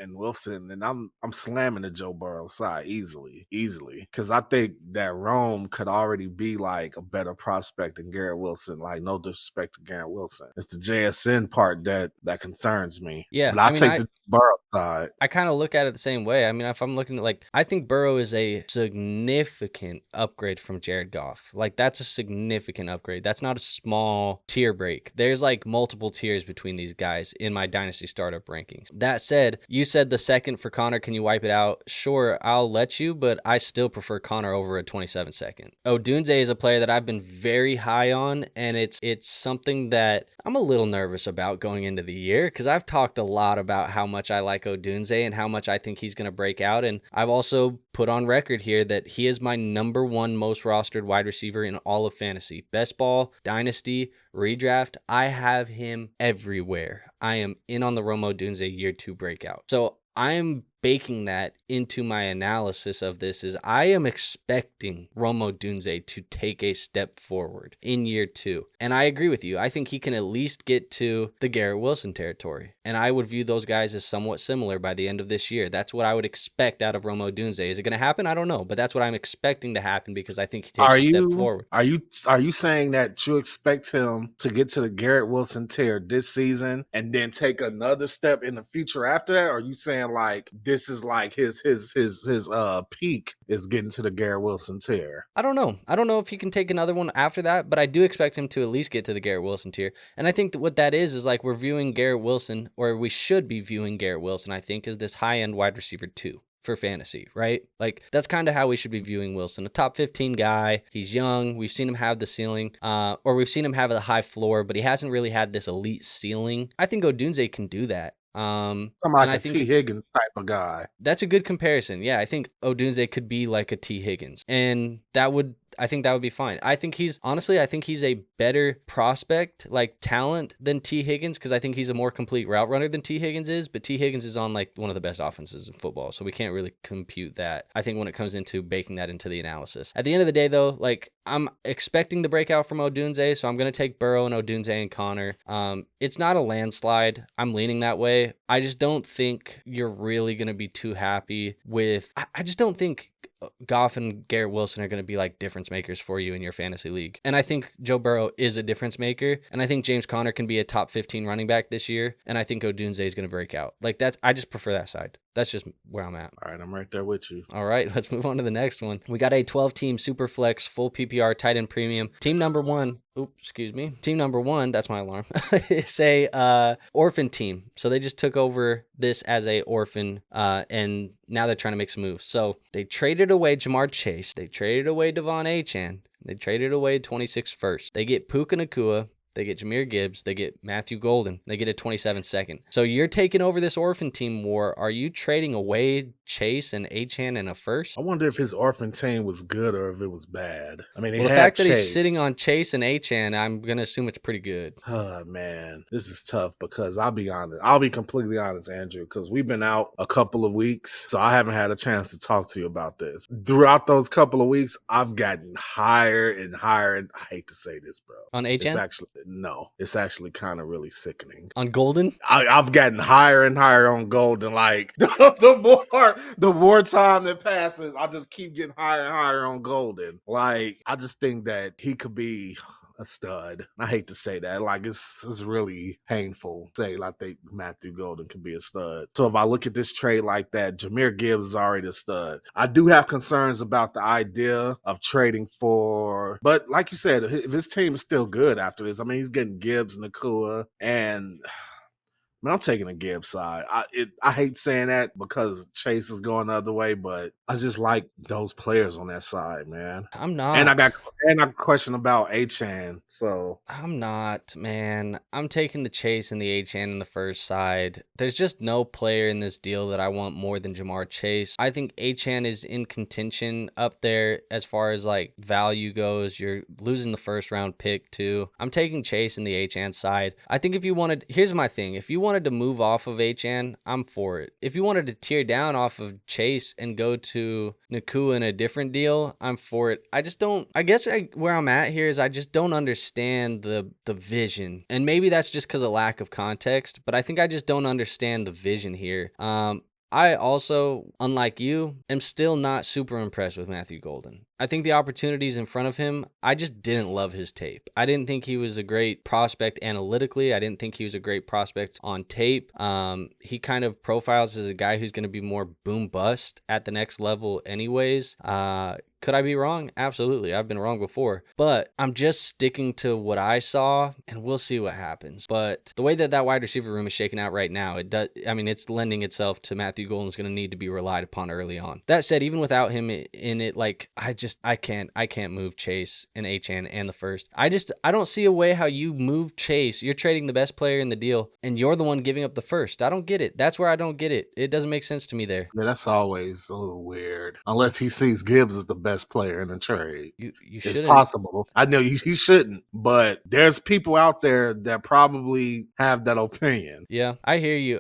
Wilson, and I'm slamming the Joe Burrow side easily. Because I think that Rome could already be like a better prospect than Garrett Wilson. Like, no disrespect to Garrett Wilson. It's the JSN part that concerns me. Yeah. But I take the Burrow side. I kind of look at it the same way. I mean, if I'm looking at I think Burrow is a significant upgrade from Jared Goff. Like, that's a significant upgrade. That's not a small tier break. There's like multiple tiers between these guys in my Dynasty startup rankings. That said, you said the second for Conner, can you wipe it out? Sure, I'll let you, but I still prefer Conner over a 27 second. Odunze is a player that I've been very high on, and it's something that I'm a little nervous about going into the year, because I've talked a lot about how much I like Odunze and how much I think he's going to break out, and I've also put on record here that he is my number 1 most rostered wide receiver in all of fantasy. Best ball, Dynasty, redraft, I have him everywhere. I am in on the Rome Odunze year 2 breakout. So I'm baking that into my analysis of this is I am expecting Rome Odunze to take a step forward in year 2. And I agree with you. I think he can at least get to the Garrett Wilson territory. And I would view those guys as somewhat similar by the end of this year. That's what I would expect out of Rome Odunze. Is it going to happen? I don't know, but that's what I'm expecting to happen because I think he takes a step forward. Are you saying that you expect him to get to the Garrett Wilson tier this season and then take another step in the future after that? Or are you saying like this is like his peak is getting to the Garrett Wilson tier? I don't know. I don't know if he can take another one after that, but I do expect him to at least get to the Garrett Wilson tier. And I think that what that is like we're viewing Garrett Wilson, or we should be viewing Garrett Wilson, I think, as this high-end wide receiver 2 for fantasy, right? Like that's kind of how we should be viewing Wilson. A top 15 guy. He's young. We've seen him have the ceiling, or we've seen him have a high floor, but he hasn't really had this elite ceiling. I think Odunze can do that. Something like a T. Higgins type of guy. That's a good comparison. Yeah, I think Odunze could be like a T. Higgins, and I think that would be fine. I think he's a better prospect, like talent, than T. Higgins, because I think he's a more complete route runner than T. Higgins is, but T. Higgins is on like one of the best offenses in football, so we can't really compute that. I think when it comes into baking that into the analysis. At the end of the day, though, like I'm expecting the breakout from Odunze, so I'm going to take Burrow and Odunze and Connor. It's not a landslide. I'm leaning that way. I just don't think you're really going to be too happy with... I just don't think Goff and Garrett Wilson are going to be like difference makers for you in your fantasy league. And I think Joe Burrow is a difference maker. And I think James Conner can be a top 15 running back this year. And I think Odunze is going to break out. Like I just prefer that side. That's just where I'm at. All right, I'm right there with you. All right, let's move on to the next one. We got a 12-team super flex, full PPR, tight end premium. Team number one, that's my alarm. It's a orphan team. So they just took over this as a orphan, and now they're trying to make some moves. So they traded away Ja'Marr Chase. They traded away Devon Achane. They traded away 26 first. They get Puka Nacua. They get Jahmyr Gibbs. They get Matthew Golden. They get a 27 second. So you're taking over this orphan team war. Are you trading away Chase and Achane and a first? I wonder if his orphan team was good or if it was bad. I mean, the fact that he's sitting on Chase and Achane, I'm going to assume it's pretty good. Oh, man. This is tough because I'll be honest. I'll be completely honest, Andrew, because we've been out a couple of weeks, so I haven't had a chance to talk to you about this. Throughout those couple of weeks, I've gotten higher and higher, and I hate to say this, bro. On Achane? It's actually kind of really sickening. On Golden? I've gotten higher and higher on Golden. Like the more time that passes, I just keep getting higher and higher on Golden. Like I just think that he could be a stud. I hate to say that. Like it's really painful to say like Matthew Golden could be a stud. So if I look at this trade like that, Jahmyr Gibbs is already a stud. I do have concerns about the idea of trading for, but like you said, if his team is still good after this, I mean, he's getting Gibbs, Nacua, and I'm taking a Gibbs side. I hate saying that because Chase is going the other way, but I just like those players on that side, man. I'm not. And I got a question about Achane, so. I'm not, man. I'm taking the Chase and the Achane in the first side. There's just no player in this deal that I want more than Ja'Marr Chase. I think Achane is in contention up there as far as like value goes. You're losing the first round pick too. I'm taking Chase and the Achane side. I think here's my thing. If you wanted to move off of Achane, I'm for it. If you wanted to tear down off of Chase and go to Nacua in a different deal, I'm for it. Where I'm at here is I just don't understand the vision. And maybe that's just because of lack of context, but I think I just don't understand the vision here. I also, unlike you, am still not super impressed with Matthew Golden. I think the opportunities in front of him, I just didn't love his tape. I didn't think he was a great prospect analytically. I didn't think he was a great prospect on tape. He kind of profiles as a guy who's going to be more boom bust at the next level anyways. Could I be wrong? Absolutely. I've been wrong before. But I'm just sticking to what I saw, and we'll see what happens. But the way that wide receiver room is shaking out right now, it's lending itself to Matthew Golden's going to need to be relied upon early on. That said, even without him in it, like, I just I can't move Chase and Achane and the first. I don't see a way how you move Chase. You're trading the best player in the deal, and you're the one giving up the first. I don't get it. That's where I don't get it. It doesn't make sense to me there. Yeah, that's always a little weird. Unless he sees Gibbs as the best player in the trade. You It's shouldn't. possible. I know he shouldn't, but there's people out there that probably have that opinion. Yeah, I hear you.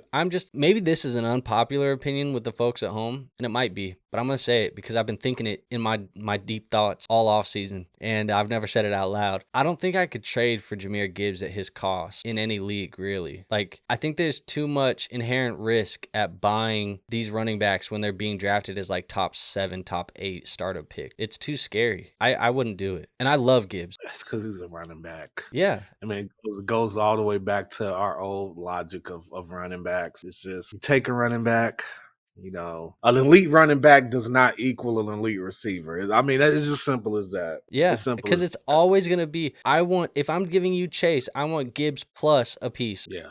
Maybe this is an unpopular opinion with the folks at home, and it might be, but I'm going to say it because I've been thinking it in my deep thoughts all off season, and I've never said it out loud. I don't think I could trade for Jahmyr Gibbs at his cost in any league, really. Like, I think there's too much inherent risk at buying these running backs when they're being drafted as like top 7, top 8 startup pick. It's too scary. I wouldn't do it. And I love Gibbs. That's because he's a running back. Yeah. I mean, it goes all the way back to our old logic of running backs. It's just, you take a running back, you know, an elite running back does not equal an elite receiver. I mean, it's just simple as that. Yeah, because it's always going to be, if I'm giving you Chase, I want Gibbs plus a piece. Yeah.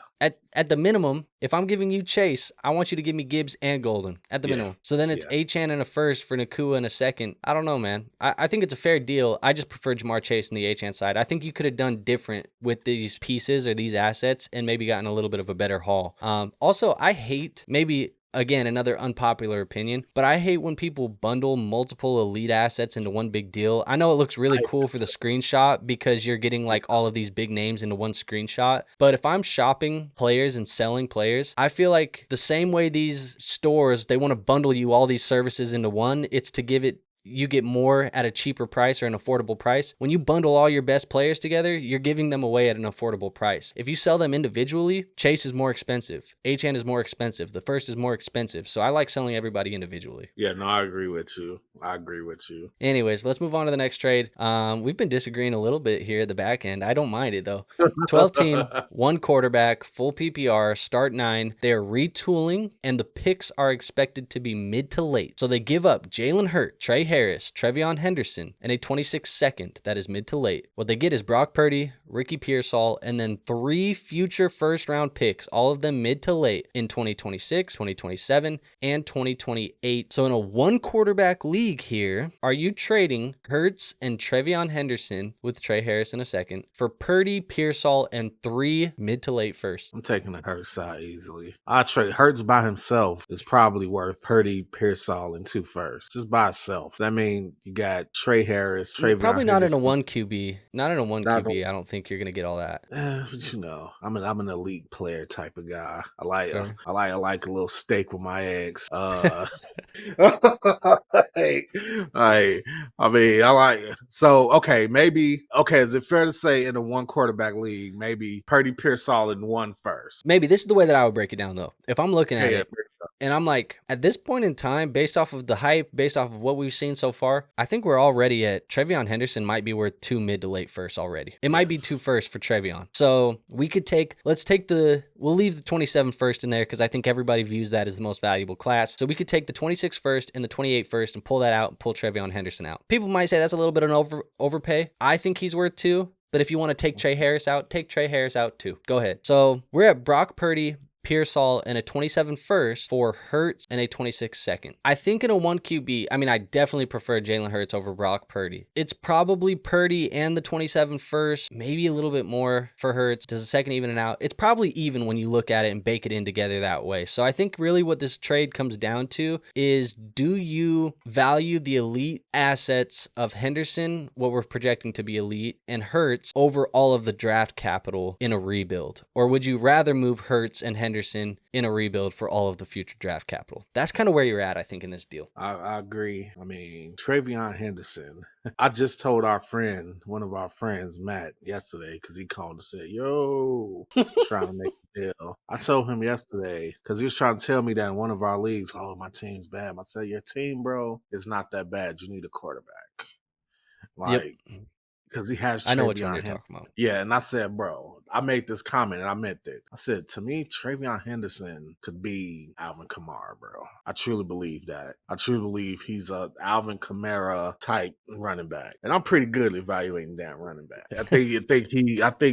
At the minimum, if I'm giving you Chase, I want you to give me Gibbs and Golden at the minimum. So then it's Achane and a first for Nacua and a second. I don't know, man. I think it's a fair deal. I just prefer Ja'Marr Chase in the Achane side. I think you could have done different with these pieces or these assets and maybe gotten a little bit of a better haul. Also, I hate again, another unpopular opinion, but I hate when people bundle multiple elite assets into one big deal. I know it looks really cool for the screenshot because you're getting like all of these big names into one screenshot. But if I'm shopping players and selling players, I feel like the same way these stores, they want to bundle you all these services into one, it's to give it you get more at a cheaper price or an affordable price. When you bundle all your best players together, you're giving them away at an affordable price. If you sell them individually, Chase is more expensive. Achane is more expensive. The first is more expensive. So I like selling everybody individually. Yeah, no, I agree with you. Anyways, let's move on to the next trade. We've been disagreeing a little bit here at the back end. I don't mind it though. 12 team, 1 quarterback, full PPR, start 9. They're retooling and the picks are expected to be mid to late. So they give up Jalen Hurts, Trey Harris, Trevion Henderson, and a 26th second that is mid to late. What they get is Brock Purdy, Ricky Pearsall, and then 3 future first-round picks, all of them mid to late in 2026, 2027, and 2028. So in a 1-quarterback league here, are you trading Hurts and Trevion Henderson with Trey Harris in a second for Purdy, Pearsall, and 3 mid to late firsts? I'm taking the Hurts side easily. I trade Hurts by himself is probably worth Purdy, Pearsall, and 2 firsts just by itself. I mean, you got Trey Harris, probably not Henderson. in a 1 QB. Not in a 1 QB. I don't think you're gonna get all that. But you know, I'm an elite player type of guy. I like a little steak with my eggs. I like so okay. Maybe is it fair to say in a 1-quarterback league, maybe Purdy, Pearsall in 1 first? Maybe this is the way that I would break it down though. If I'm looking at it. And I'm like, at this point in time, based off of the hype, based off of what we've seen so far, I think we're already at Trevion Henderson might be worth 2 mid to late firsts already. It might be 2 firsts for Trevion. So we could we'll leave the 27 first in there because I think everybody views that as the most valuable class. So we could take the 26 first and the 28 first and pull that out and pull Trevion Henderson out. People might say that's a little bit of an overpay. I think he's worth 2. But if you want to take Trey Harris out, take Trey Harris out too. Go ahead. So we're at Brock Purdy, Pearsall, and a 27 first for Hurts and a 26 second. I think in a 1 QB, I mean, I definitely prefer Jalen Hurts over Brock Purdy. It's probably Purdy and the 27 first, maybe a little bit more for Hurts. Does the second even it out? It's probably even when you look at it and bake it in together that way. So I think really what this trade comes down to is, do you value the elite assets of Henderson, what we're projecting to be elite, and Hurts over all of the draft capital in a rebuild? Or would you rather move Hurts and Henderson in a rebuild for all of the future draft capital? That's kind of where you're at, I think, in this deal. I agree. I mean, Trevion Henderson. I just told one of our friends, Matt, yesterday, because he called and said, yo, trying to make a deal. I told him yesterday, because he was trying to tell me that in one of our leagues, oh, my team's bad. I said, your team, bro, is not that bad. You need a quarterback. Because he has Trevion. I know what you're talking about. Yeah, and I said, bro, I made this comment and I meant it. I said, to me, Trevion Henderson could be Alvin Kamara, bro. I truly believe that. I truly believe he's a Alvin Kamara type running back. And I'm pretty good at evaluating that running back. I think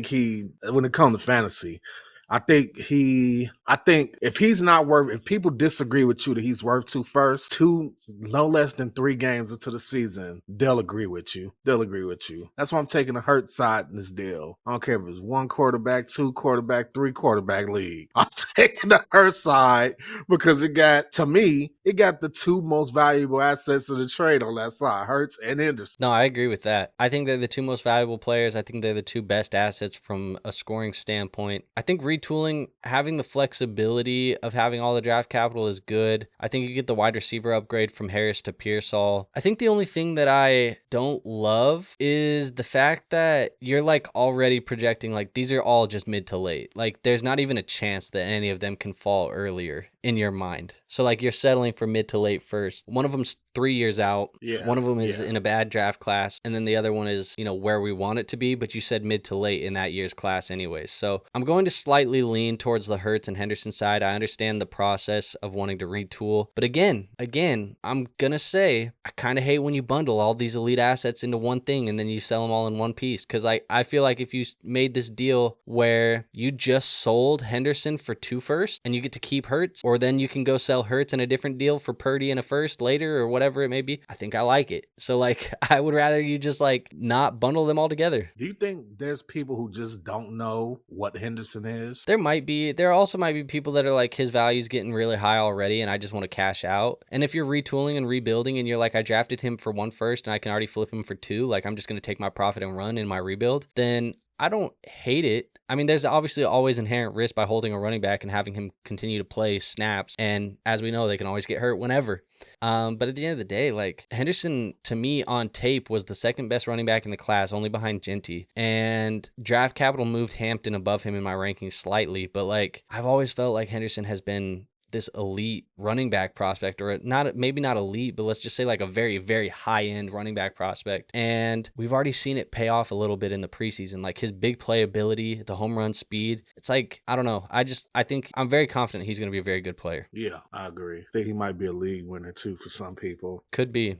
he when it comes to fantasy, I think he I think if he's not worth, if people disagree with you that he's worth 2 firsts, no less than 3 games into the season, they'll agree with you. They'll agree with you. That's why I'm taking the Hurt side in this deal. I don't care if it's 1 quarterback, 2 quarterback, 3 quarterback league. I'm taking the Hurt side because to me, it got the 2 most valuable assets of the trade on that side, Hurts and Henderson. No, I agree with that. I think they're the 2 most valuable players. I think they're the 2 best assets from a scoring standpoint. I think retooling, having the flexibility of having all the draft capital is good. I think you get the wide receiver upgrade from Harris to Pearsall. I think the only thing that I don't love is the fact that you're like already projecting like these are all just mid to late. Like there's not even a chance that any of them can fall earlier in your mind. So like you're settling for mid to late first. One of them's 3 years out. Yeah, one of them is in a bad draft class. And then the other one is, where we want it to be. But you said mid to late in that year's class anyways. So I'm going to slightly lean towards the Hurts and Henderson side. I understand the process of wanting to retool. But again, I'm going to say I kind of hate when you bundle all these elite assets into one thing and then you sell them all in one piece. Because I feel like if you made this deal where you just sold Henderson for 2 firsts and you get to keep Hurts, or then you can go sell Hurts in a different deal for Purdy and a first later or whatever it may be, I think I like it. So like I would rather you just like not bundle them all together. Do you think there's people who just don't know what Henderson is? There also might be people that are like his value's getting really high already and I just want to cash out. And if you're retooling and rebuilding and you're like, I drafted him for 1 first and I can already flip him for 2, like I'm just going to take my profit and run in my rebuild, then I don't hate it. I mean, there's obviously always inherent risk by holding a running back and having him continue to play snaps. And as we know, they can always get hurt whenever. But at the end of the day, like Henderson, to me on tape, was the 2nd best running back in the class, only behind Genty. And draft capital moved Hampton above him in my rankings slightly. But like, I've always felt like Henderson has been this elite running back prospect, or maybe not elite, but let's just say like a very, very high end running back prospect. And we've already seen it pay off a little bit in the preseason, like his big playability, the home run speed. It's like, I don't know. I think I'm very confident he's going to be a very good player. Yeah, I agree. I think he might be a league winner too for some people. Could be.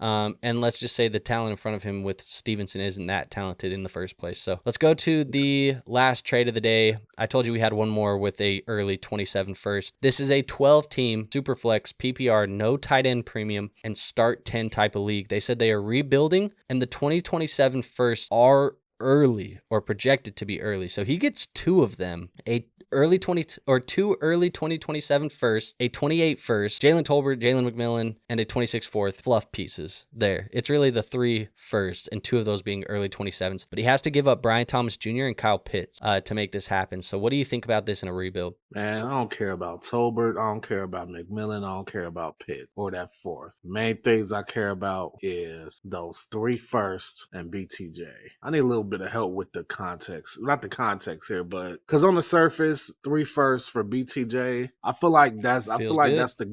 And let's just say the talent in front of him with Stevenson isn't that talented in the first place. So let's go to the last trade of the day. I told you we had one more with a early 27 first. This is a 12-team Superflex PPR, no tight end premium, and start 10 type of league. They said they are rebuilding, and the 2027 firsts are early or projected to be early. So he gets 2 of them, two early 2027 first, a 28 first, Jalen Tolbert, Jalen McMillan, and a 26 fourth fluff pieces there. It's really the 3 firsts and 2 of those being early 27s. But he has to give up Bryant Thomas Jr. and Kyle Pitts to make this happen. So what do you think about this in a rebuild? Man, I don't care about Tolbert. I don't care about McMillan. I don't care about Pitt or that 4th. Main things I care about is those 3 firsts and BTJ. I need a little bit of help with the context. Not the context here, but because on the surface, 3 firsts for BTJ, I feel like that's the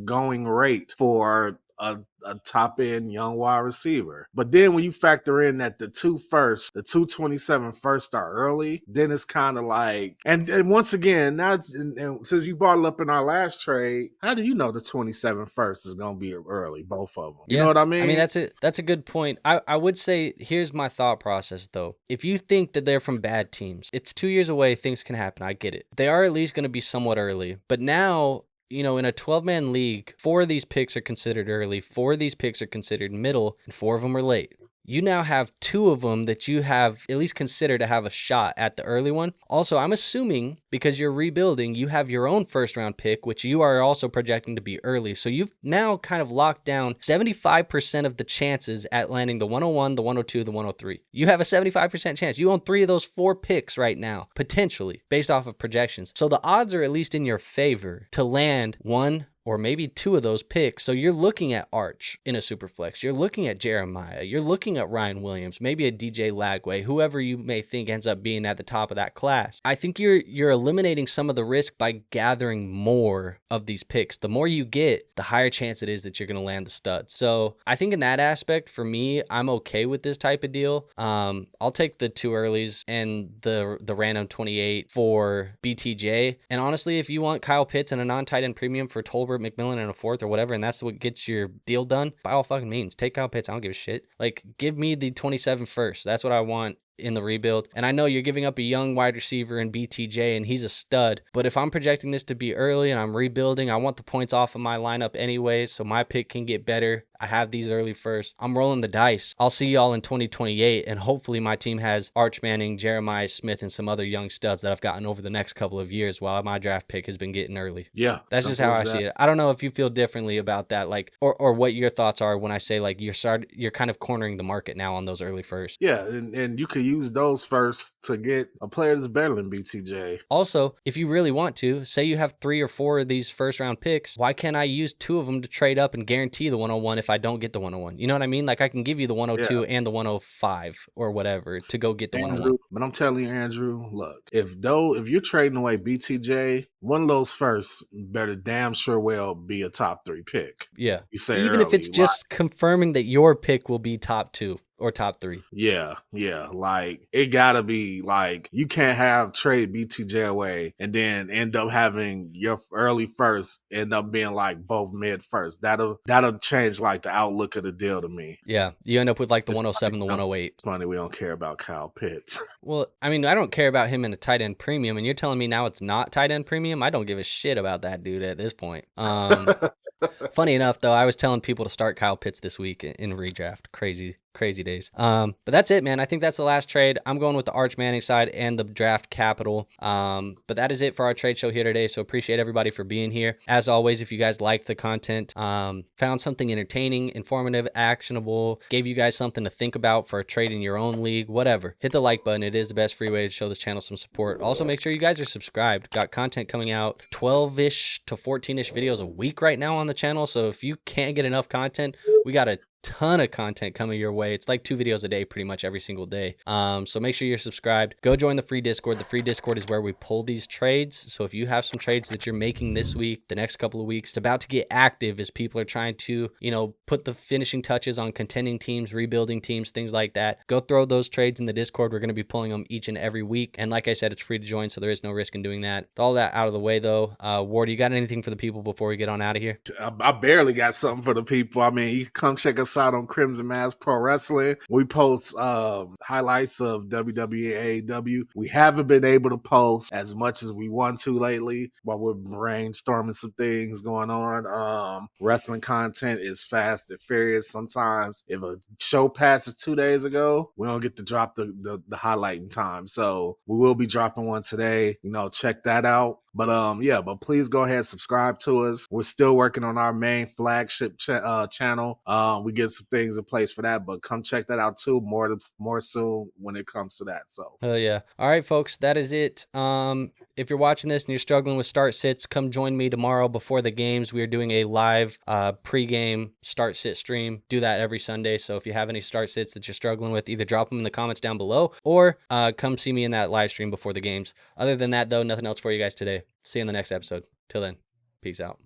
going rate for a top end young wide receiver. But then when you factor in that the 2 firsts, the 227 firsts are early, then it's kind of like, and once again, now and since you brought it up in our last trade, how do you know the 27 first is going to be early, both of them? You know what I mean? I mean, that's a good point. I would say, here's my thought process though. If you think that they're from bad teams, it's 2 years away, things can happen. I get it. They are at least going to be somewhat early. But now, in a 12-man league, 4 of these picks are considered early, 4 of these picks are considered middle, and 4 of them are late. You now have 2 of them that you have at least considered to have a shot at the early one. Also, I'm assuming because you're rebuilding, you have your own first-round pick, which you are also projecting to be early. So you've now kind of locked down 75% of the chances at landing the 101, the 102, the 103. You have a 75% chance. You own 3 of those 4 picks right now, potentially, based off of projections. So the odds are at least in your favor to land 1 or maybe 2 of those picks. So you're looking at Arch in a super flex. You're looking at Jeremiah. You're looking at Ryan Williams, maybe a DJ Lagway, whoever you may think ends up being at the top of that class. I think you're eliminating some of the risk by gathering more of these picks. The more you get, the higher chance it is that you're going to land the studs. So I think in that aspect, for me, I'm okay with this type of deal. I'll take the 2 earlies and the random 28 for BTJ. And honestly, if you want Kyle Pitts and a non-tight end premium for Tolbert, McMillan, and a 4th or whatever, and that's what gets your deal done, by all fucking means, take Kyle Pitts. I don't give a shit. Like, give me the 27 first. That's what I want in the rebuild. And I know you're giving up a young wide receiver in BTJ, and he's a stud. But if I'm projecting this to be early and I'm rebuilding, I want the points off of my lineup anyways, so my pick can get better. I have these early first. I'm rolling the dice. I'll see y'all in 2028, and hopefully my team has Arch Manning, Jeremiah Smith, and some other young studs that I've gotten over the next couple of years while my draft pick has been getting early. Yeah. That's just how I see it. I don't know if you feel differently about that, like, or what your thoughts are when I say, like, you're kind of cornering the market now on those early first. Yeah, and you could use those first to get a player that's better than BTJ. Also, if you really want to, say you have 3 or 4 of these first round picks, why can't I use 2 of them to trade up and guarantee the 101 if I don't get the 101? You know what I mean? Like, I can give you the 102 and the 105 or whatever to go get the 101. But I'm telling you, Andrew, look, if you're trading away BTJ, one of those first better damn sure well be a top 3 pick. Yeah. You say even if it's just confirming that your pick will be top 2 or top 3. Yeah. Like, it gotta be like, you can't have trade BTJ away and then end up having your early first end up being like both mid first. That'll change like the outlook of the deal to me. Yeah. You end up with like the 107, the 108. It's funny we don't care about Kyle Pitts. Well, I mean, I don't care about him in a tight end premium, and you're telling me now it's not tight end premium? I don't give a shit about that dude at this point. Funny enough, though, I was telling people to start Kyle Pitts this week in redraft. Crazy days. But that's it, man. I think that's the last trade. I'm going with the Arch Manning side and the draft capital. But that is it for our trade show here today. So appreciate everybody for being here. As always, if you guys liked the content, found something entertaining, informative, actionable, gave you guys something to think about for a trade in your own league, whatever, hit the like button. It is the best free way to show this channel some support. Also, make sure you guys are subscribed. Got content coming out 12-ish to 14-ish videos a week right now on the channel. So if you can't get enough content, we got a ton of content coming your way. It's like 2 videos a day pretty much every single day. So make sure you're subscribed. Go join the free Discord. The free Discord is where we pull these trades. So if you have some trades that you're making this week, the next couple of weeks, it's about to get active as people are trying to, put the finishing touches on contending teams, rebuilding teams, things like that. Go throw those trades in the Discord. We're going to be pulling them each and every week. And like I said, it's free to join, so there is no risk in doing that. With all that out of the way, though, Ward, you got anything for the people before we get on out of here? I barely got something for the people. I mean, you can come check us out on Crimson Mask Pro Wrestling. We post highlights of WWE, AEW. We haven't been able to post as much as we want to lately while we're brainstorming some things going on. Wrestling content is fast and furious. Sometimes if a show passes 2 days ago, we don't get to drop the highlight in time. So we will be dropping one today. Check that out. But please go ahead and subscribe to us. We're still working on our main flagship channel. We get some things in place for that, but come check that out too. More soon when it comes to that. So yeah. All right, folks, that is it. If you're watching this and you're struggling with start sits, come join me tomorrow before the games. We are doing a live pregame start sit stream. Do that every Sunday. So if you have any start sits that you're struggling with, either drop them in the comments down below or come see me in that live stream before the games. Other than that, though, nothing else for you guys today. See you in the next episode. Till then, peace out.